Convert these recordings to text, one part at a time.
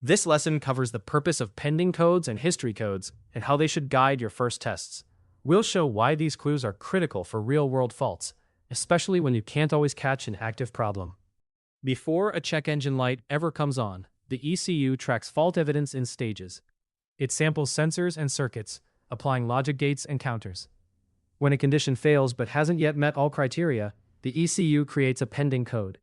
This lesson covers the purpose of pending codes and history codes and how they should guide your first tests. We'll show why these clues are critical for real-world faults, especially when you can't always catch an active problem. Before a check engine light ever comes on, the ECU tracks fault evidence in stages. It samples sensors and circuits, applying logic gates and counters. When a condition fails but hasn't yet met all criteria, the ECU creates a pending code.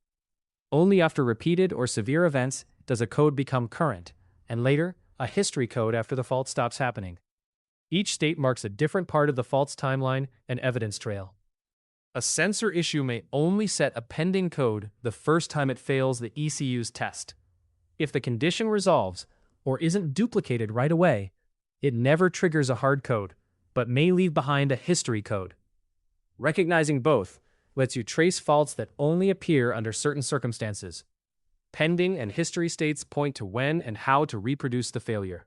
Only after repeated or severe events does a code become current, and later, a history code after the fault stops happening. Each state marks a different part of the fault's timeline and evidence trail. A sensor issue may only set a pending code the first time it fails the ECU's test. If the condition resolves or isn't duplicated right away, it never triggers a hard code, but may leave behind a history code. Recognizing both lets you trace faults that only appear under certain circumstances. Pending and history states point to when and how to reproduce the failure.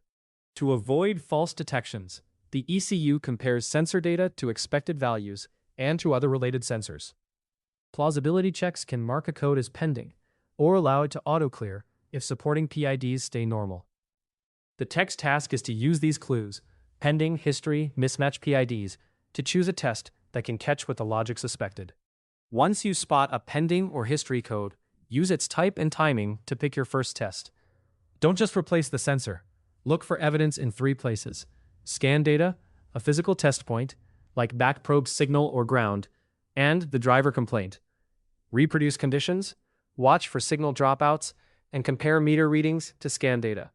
To avoid false detections, the ECU compares sensor data to expected values and to other related sensors. Plausibility checks can mark a code as pending, or allow it to auto-clear if supporting PIDs stay normal. The tech's task is to use these clues, pending, history, mismatch PIDs, to choose a test that can catch what the logic suspected. Once you spot a pending or history code, use its type and timing to pick your first test. Don't just replace the sensor. Look for evidence in 3 places: scan data, a physical test point, like back probe signal or ground, and the driver complaint. Reproduce conditions, watch for signal dropouts, and compare meter readings to scan data.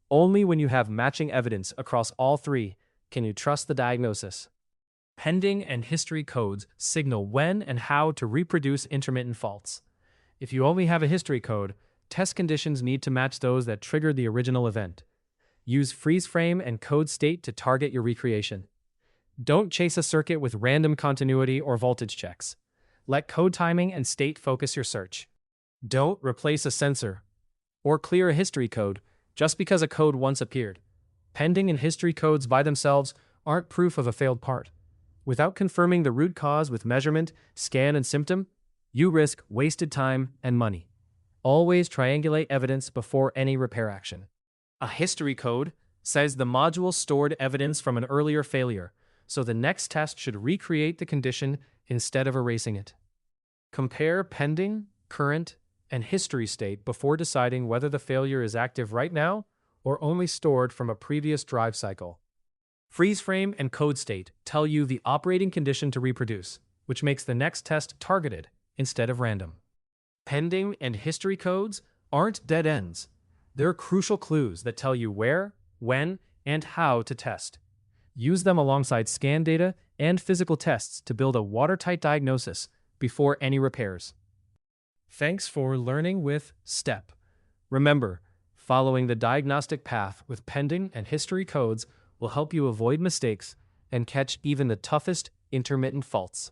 Only when you have matching evidence across all 3 can you trust the diagnosis. Pending and history codes signal when and how to reproduce intermittent faults. If you only have a history code, test conditions need to match those that triggered the original event. Use freeze frame and code state to target your recreation. Don't chase a circuit with random continuity or voltage checks. Let code timing and state focus your search. Don't replace a sensor or clear a history code just because a code once appeared. Pending and history codes by themselves aren't proof of a failed part. Without confirming the root cause with measurement, scan, and symptom, you risk wasted time and money. Always triangulate evidence before any repair action. A history code says the module stored evidence from an earlier failure, so the next test should recreate the condition instead of erasing it. Compare pending, current, and history state before deciding whether the failure is active right now or only stored from a previous drive cycle. Freeze frame and code state tell you the operating condition to reproduce, which makes the next test targeted instead of random. Pending and history codes aren't dead ends. They're crucial clues that tell you where, when, and how to test. Use them alongside scan data and physical tests to build a watertight diagnosis before any repairs. Thanks for learning with STEP. Remember, following the diagnostic path with pending and history codes will help you avoid mistakes and catch even the toughest intermittent faults.